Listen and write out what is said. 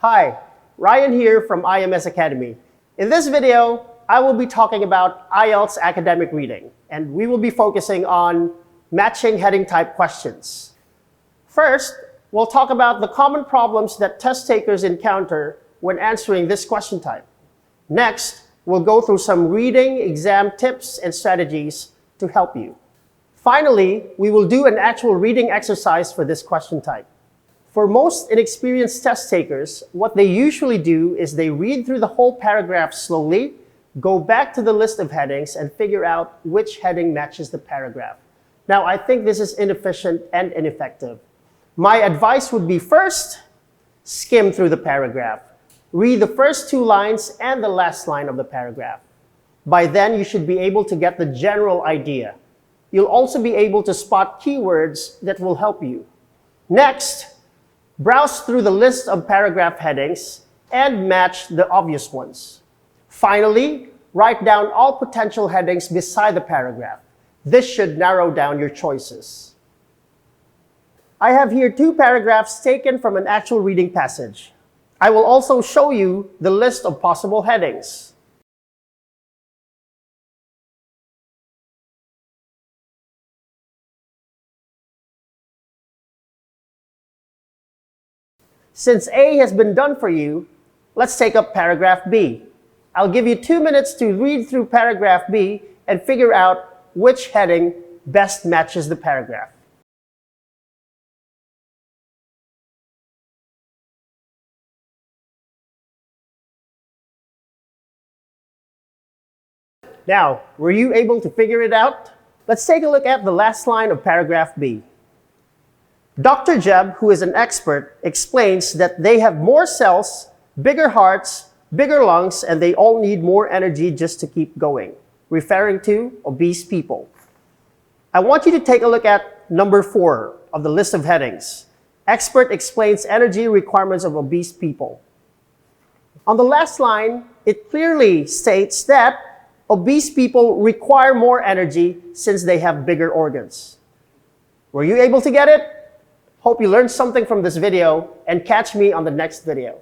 Hi, Ryan here from IMS Academy. In this video, I will be talking about IELTS academic reading, and we will be focusing on matching heading type questions. First, we'll talk about the common problems that test takers encounter when answering this question type. Next, we'll go through some reading exam tips and strategies to help you. Finally, we will do an actual reading exercise for this question type. For most inexperienced test takers, what they usually do is they read through the whole paragraph slowly, go back to the list of headings, and figure out which heading matches the paragraph. Now, I think this is inefficient and ineffective. My advice would be first, skim through the paragraph. Read the first two lines and the last line of the paragraph. By then, you should be able to get the general idea. You'll also be able to spot keywords that will help you. Next, browse through the list of paragraph headings and match the obvious ones. Finally, write down all potential headings beside the paragraph. This should narrow down your choices. I have here two paragraphs taken from an actual reading passage. I will also show you the list of possible headings. Since A has been done for you, let's take up paragraph B. I'll give you 2 minutes to read through paragraph B and figure out which heading best matches the paragraph. Now, were you able to figure it out? Let's take a look at the last line of paragraph B. Dr. Jeb, who is an expert, explains that they have more cells, bigger hearts, bigger lungs, and they all need more energy just to keep going, referring to obese people. I want you to take a look at number 4 of the list of headings. Expert explains energy requirements of obese people. On the last line, it clearly states that obese people require more energy since they have bigger organs. Were you able to get it? Hope you learned something from this video, and catch me on the next video.